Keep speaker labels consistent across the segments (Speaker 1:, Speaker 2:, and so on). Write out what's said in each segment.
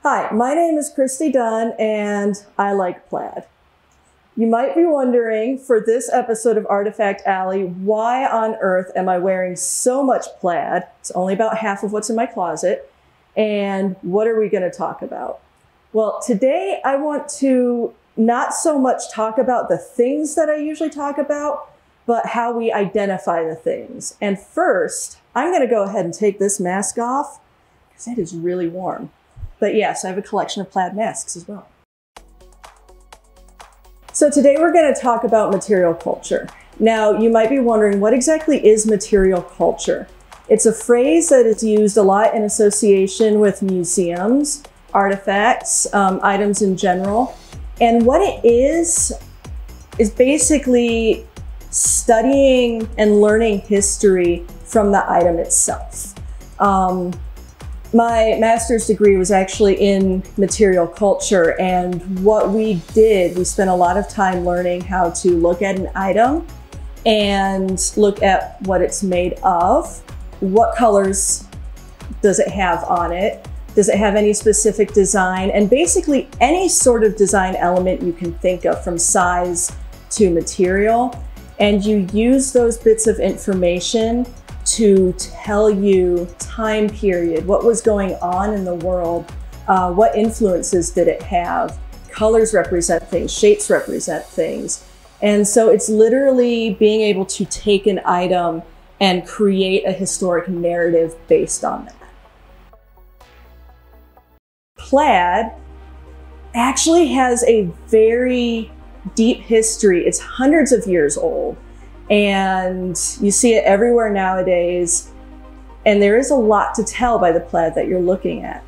Speaker 1: Hi, my name is Kristi Dunn and I like plaid. You might be wondering for this episode of Artifact Alley, why on earth am I wearing so much plaid? It's only about half of what's in my closet. And what are we going to talk about? Well, today I want to not so much talk about the things that I usually talk about, but how we identify the things. And first, I'm going to go ahead and take this mask off because it is really warm. But yes, I have a collection of plaid masks as well. So today we're going to talk about material culture. Now, you might be wondering, what exactly is material culture? It's a phrase that is used a lot in association with museums, artifacts, items in general. And what it is basically studying and learning history from the item itself. My master's degree was actually in material culture, and what we spent a lot of time learning how to look at an item and look at what it's made of, what colors does it have on it, does it have any specific design, and basically any sort of design element you can think of, from size to material. And you use those bits of information to tell you time period, what was going on in the world, what influences did it have, colors represent things, shapes represent things. And so it's literally being able to take an item and create a historic narrative based on that. Plaid actually has a very deep history. It's hundreds of years old. And you see it everywhere nowadays. And there is a lot to tell by the plaid that you're looking at.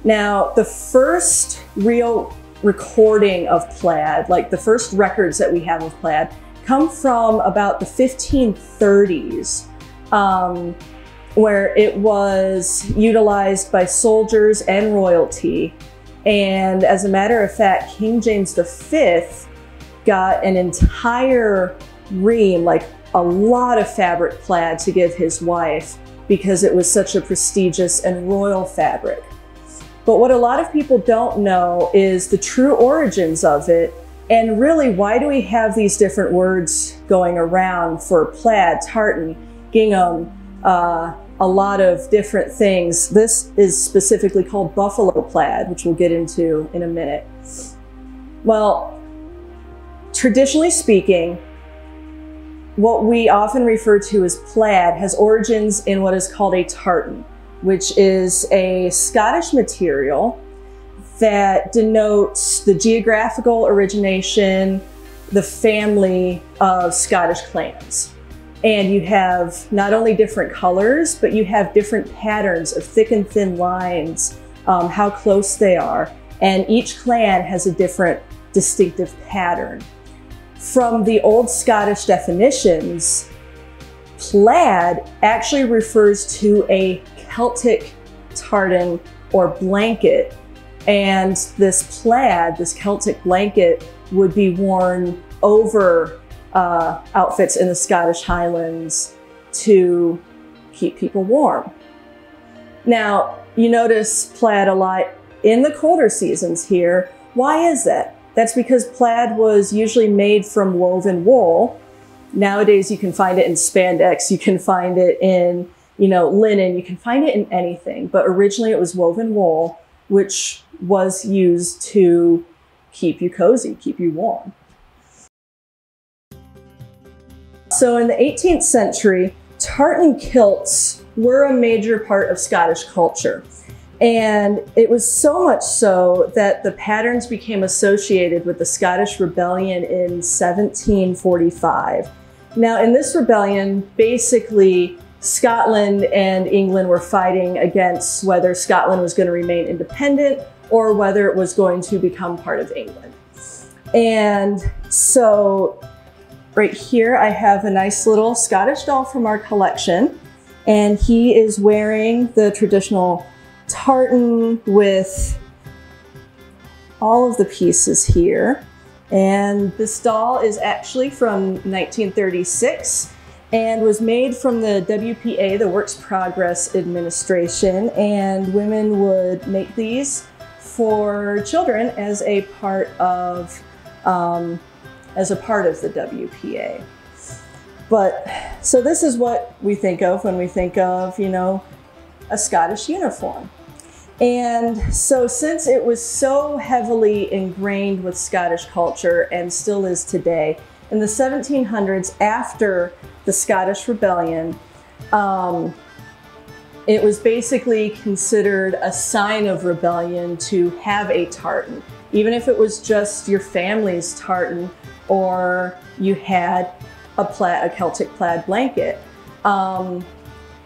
Speaker 1: Now, the first real recording of plaid, like the first records that we have of plaid, come from about the 1530s, where it was utilized by soldiers and royalty. And as a matter of fact, King James V got an entire ream, like a lot of fabric plaid, to give his wife because it was such a prestigious and royal fabric. But what a lot of people don't know is the true origins of it, and really, why do we have these different words going around for plaid, tartan, gingham, a lot of different things. This is specifically called buffalo plaid, which we'll get into in a minute. Well, traditionally speaking, what we often refer to as plaid has origins in what is called a tartan, which is a Scottish material that denotes the geographical origination, the family of Scottish clans. And you have not only different colors, but you have different patterns of thick and thin lines, how close they are. And each clan has a different distinctive pattern. From the old Scottish definitions, plaid actually refers to a Celtic tartan or blanket. And this plaid, this Celtic blanket, would be worn over outfits in the Scottish Highlands to keep people warm. Now, you notice plaid a lot in the colder seasons here. Why is that? That's because plaid was usually made from woven wool. Nowadays, you can find it in spandex, you can find it in, linen, you can find it in anything. But originally it was woven wool, which was used to keep you cozy, keep you warm. So in the 18th century, tartan kilts were a major part of Scottish culture. And it was so much so that the patterns became associated with the Scottish Rebellion in 1745. Now, in this rebellion, basically, Scotland and England were fighting against whether Scotland was going to remain independent or whether it was going to become part of England. And so right here, I have a nice little Scottish doll from our collection, and he is wearing the traditional tartan with all of the pieces here. And this doll is actually from 1936 and was made from the WPA, the Works Progress Administration, and women would make these for children as a part of the WPA. But so this is what we think of when we think of, you know, a Scottish uniform. And so since it was so heavily ingrained with Scottish culture and still is today, in the 1700s, after the Scottish Rebellion, it was basically considered a sign of rebellion to have a tartan, even if it was just your family's tartan or you had a Celtic plaid blanket.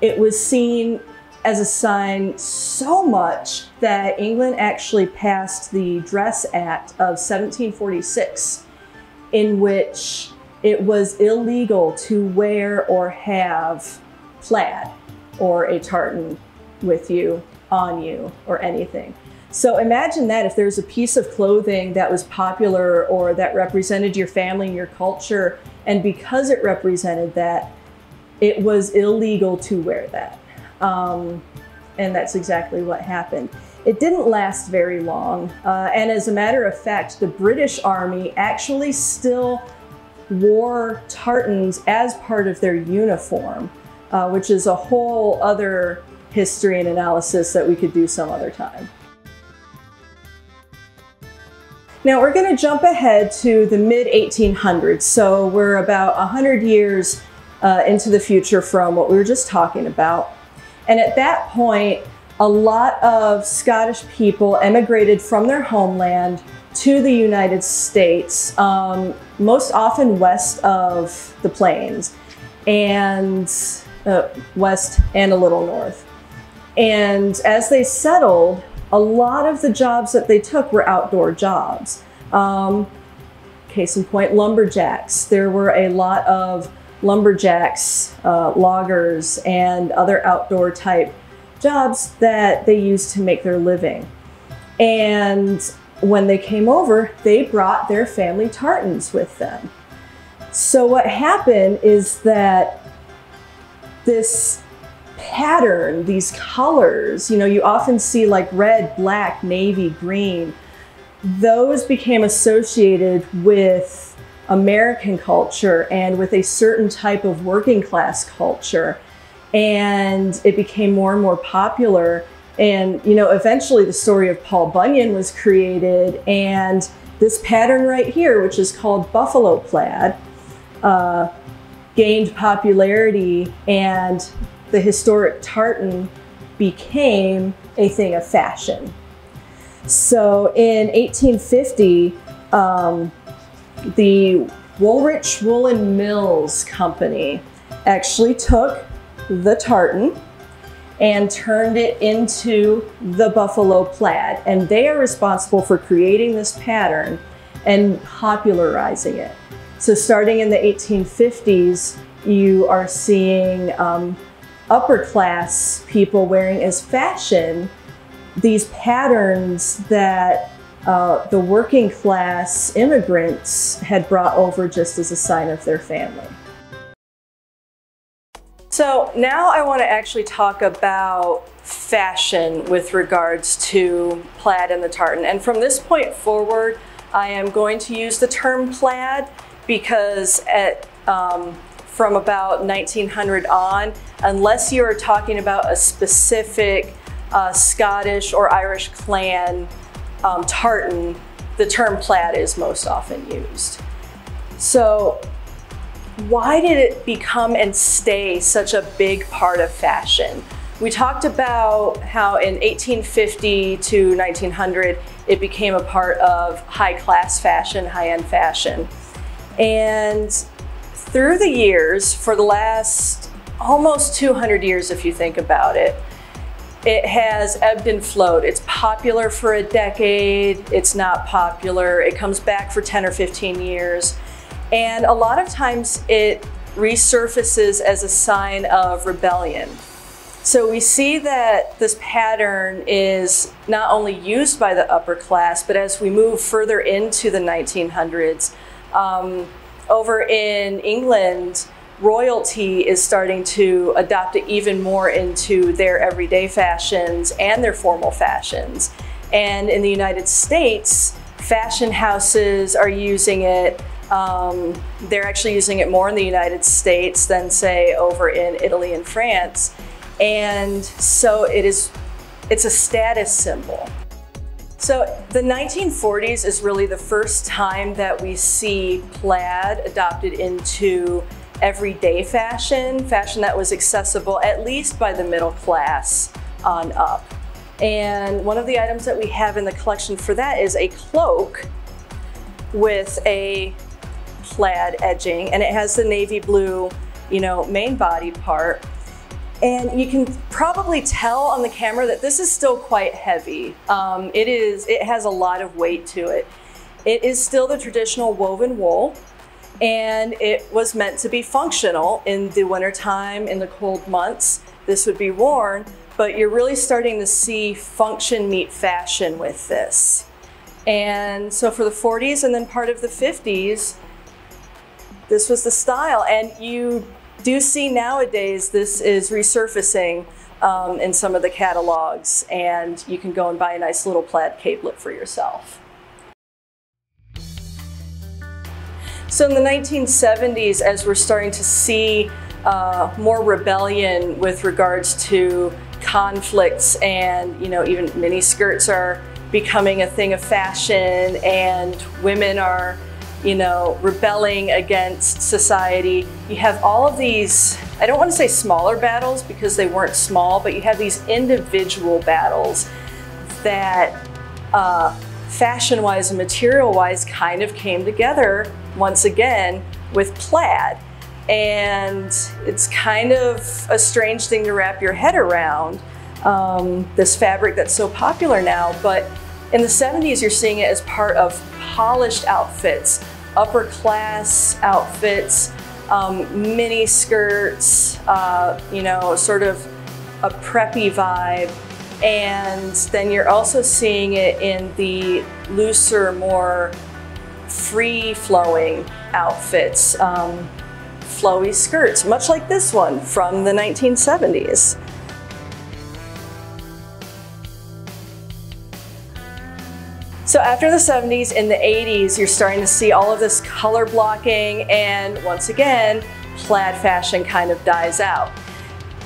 Speaker 1: It was seen as a sign so much that England actually passed the Dress Act of 1746, in which it was illegal to wear or have plaid or a tartan with you, on you, or anything. So imagine that if there's a piece of clothing that was popular or that represented your family and your culture, and because it represented that, it was illegal to wear that. And that's exactly what happened. It didn't last very long. And as a matter of fact, the British Army actually still wore tartans as part of their uniform, which is a whole other history and analysis that we could do some other time. Now we're going to jump ahead to the mid-1800s. So we're about 100 years into the future from what we were just talking about. And at that point, a lot of Scottish people emigrated from their homeland to the United States, most often west of the plains, and west and a little north. And as they settled, a lot of the jobs that they took were outdoor jobs. Case in point, lumberjacks. There were a lot of lumberjacks, loggers, and other outdoor type jobs that they used to make their living. And when they came over, they brought their family tartans with them. So what happened is that this pattern, these colors, you know, you often see like red, black, navy, green, those became associated with American culture and with a certain type of working class culture. And it became more and more popular. And, you know, eventually the story of Paul Bunyan was created, and this pattern right here, which is called buffalo plaid, gained popularity, and the historic tartan became a thing of fashion. So in 1850, the Woolwich Woolen Mills Company actually took the tartan and turned it into the buffalo plaid. And they are responsible for creating this pattern and popularizing it. So starting in the 1850s, you are seeing upper class people wearing as fashion these patterns that the working class immigrants had brought over just as a sign of their family. So now I want to actually talk about fashion with regards to plaid and the tartan. And from this point forward, I am going to use the term plaid because from about 1900 on, unless you are talking about a specific Scottish or Irish clan tartan, the term plaid is most often used. So why did it become and stay such a big part of fashion? We talked about how in 1850 to 1900, it became a part of high-class fashion, high-end fashion. And through the years, for the last almost 200 years, if you think about it, it has ebbed and flowed. It's popular for a decade, it's not popular, it comes back for 10 or 15 years. And a lot of times it resurfaces as a sign of rebellion. So we see that this pattern is not only used by the upper class, but as we move further into the 1900s, over in England, royalty is starting to adopt it even more into their everyday fashions and their formal fashions. And in the United States, fashion houses are using it. They're actually using it more in the United States than, say, over in Italy and France. And so it's a status symbol. So the 1940s is really the first time that we see plaid adopted into everyday fashion, fashion that was accessible at least by the middle class on up. And one of the items that we have in the collection for that is a cloak with a plaid edging, and it has the navy blue, main body part. And you can probably tell on the camera that this is still quite heavy. It has a lot of weight to it. It is still the traditional woven wool, and it was meant to be functional in the wintertime, in the cold months. This would be worn, but you're really starting to see function meet fashion with this. And so for the 40s and then part of the 50s, this was the style. And you do see nowadays this is resurfacing in some of the catalogs, and you can go and buy a nice little plaid capelet for yourself. So in the 1970s, as we're starting to see more rebellion with regards to conflicts, and even mini skirts are becoming a thing of fashion, and women are rebelling against society. You have all of these, I don't want to say smaller battles because they weren't small, but you have these individual battles that fashion-wise and material-wise kind of came together once again with plaid. And it's kind of a strange thing to wrap your head around, this fabric that's so popular now. But in the 70s, you're seeing it as part of polished outfits, upper class outfits, mini skirts, sort of a preppy vibe. And then you're also seeing it in the looser, more free-flowing outfits, flowy skirts, much like this one from the 1970s. So after the 70s, in the 80s, you're starting to see all of this color blocking, and once again, plaid fashion kind of dies out.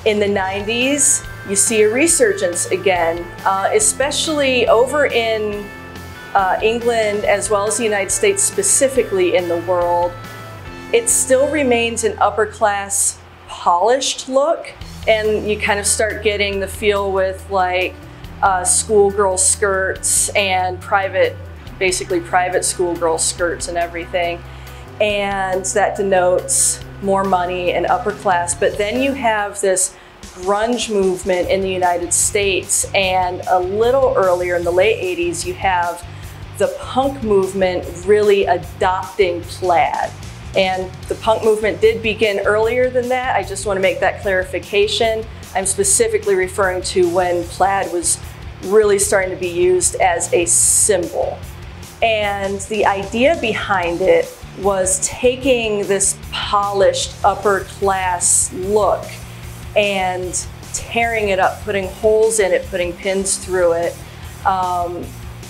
Speaker 1: In the 90s, you see a resurgence again, especially over in England as well as the United States, specifically in the world. It still remains an upper class polished look, and you kind of start getting the feel with like schoolgirl skirts and basically private schoolgirl skirts and everything. And that denotes more money and upper class. But then you have this grunge movement in the United States, and a little earlier in the late 80s, you have the punk movement really adopting plaid. And the punk movement did begin earlier than that. I just want to make that clarification. I'm specifically referring to when plaid was really starting to be used as a symbol. And the idea behind it was taking this polished upper class look and tearing it up, putting holes in it, putting pins through it,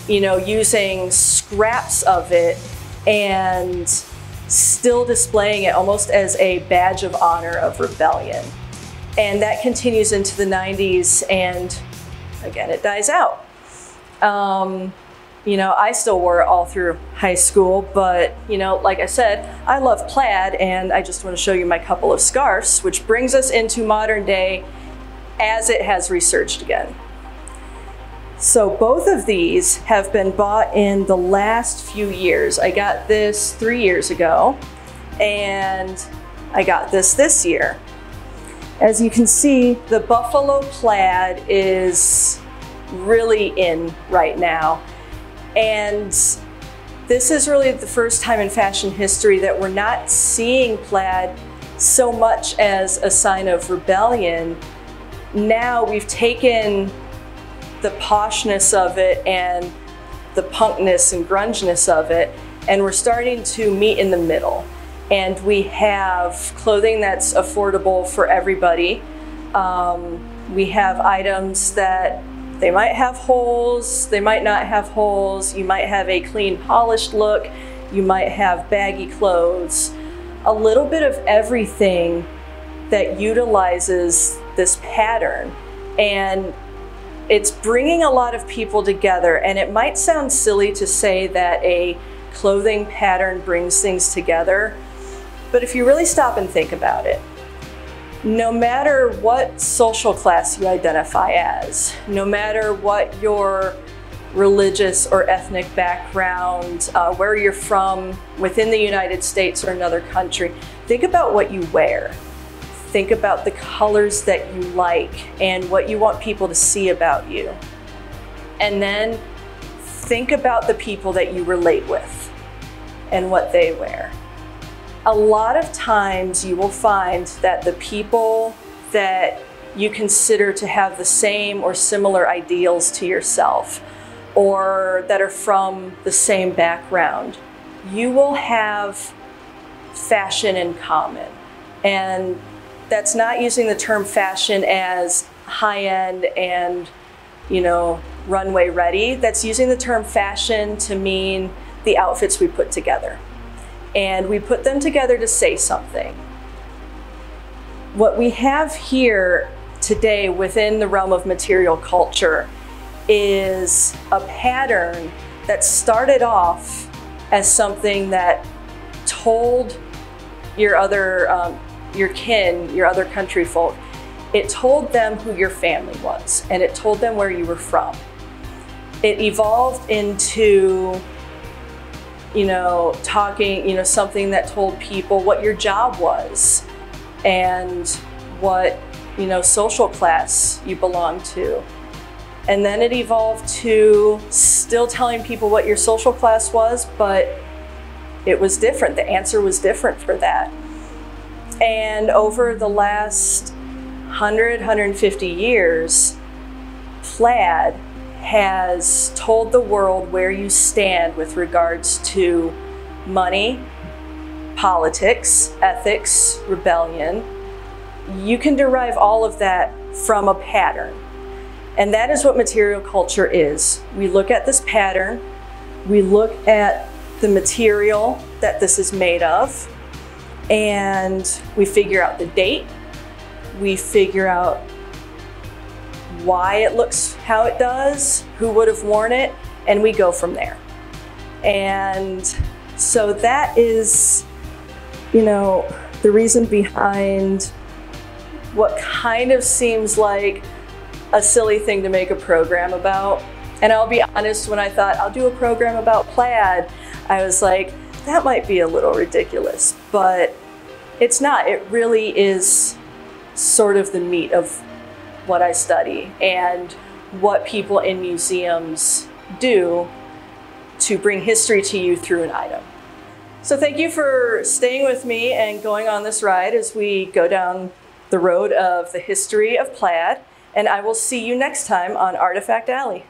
Speaker 1: using scraps of it and still displaying it almost as a badge of honor of rebellion. And that continues into the 90s, and again, it dies out. I still wore it all through high school, but like I said, I love plaid, and I just want to show you my couple of scarves, which brings us into modern day as it has resurged again. So both of these have been bought in the last few years. I got this 3 years ago, and I got this year. As you can see, the buffalo plaid is really in right now. And this is really the first time in fashion history that we're not seeing plaid so much as a sign of rebellion. Now we've taken the poshness of it and the punkness and grungeness of it, and we're starting to meet in the middle. And we have clothing that's affordable for everybody. We have items that They might have holes, they might not have holes, you might have a clean, polished look, you might have baggy clothes. A little bit of everything that utilizes this pattern, and it's bringing a lot of people together. And it might sound silly to say that a clothing pattern brings things together, but if you really stop and think about it, no matter what social class you identify as, no matter what your religious or ethnic background, where you're from within the United States or another country, think about what you wear. Think about the colors that you like and what you want people to see about you. And then think about the people that you relate with and what they wear. A lot of times you will find that the people that you consider to have the same or similar ideals to yourself, or that are from the same background, you will have fashion in common. And that's not using the term fashion as high-end and, runway ready. That's using the term fashion to mean the outfits we put together. And we put them together to say something. What we have here today within the realm of material culture is a pattern that started off as something that told your other, your kin, your other country folk, it told them who your family was, and it told them where you were from. It evolved into talking, something that told people what your job was and what, social class you belonged to. And then it evolved to still telling people what your social class was, but it was different. The answer was different for that. And over the last 100, 150 years, Plaid has told the world where you stand with regards to money, politics, ethics, rebellion. You can derive all of that from a pattern. And that is what material culture is. We look at this pattern, we look at the material that this is made of, and we figure out the date, we figure out why it looks how it does, who would have worn it, and we go from there. And so that is, the reason behind what kind of seems like a silly thing to make a program about. And I'll be honest, when I thought I'll do a program about Plaid, I was like, that might be a little ridiculous, but it's not. It really is sort of the meat of what I study and what people in museums do to bring history to you through an item. So thank you for staying with me and going on this ride as we go down the road of the history of Plaid, and I will see you next time on Artifact Alley.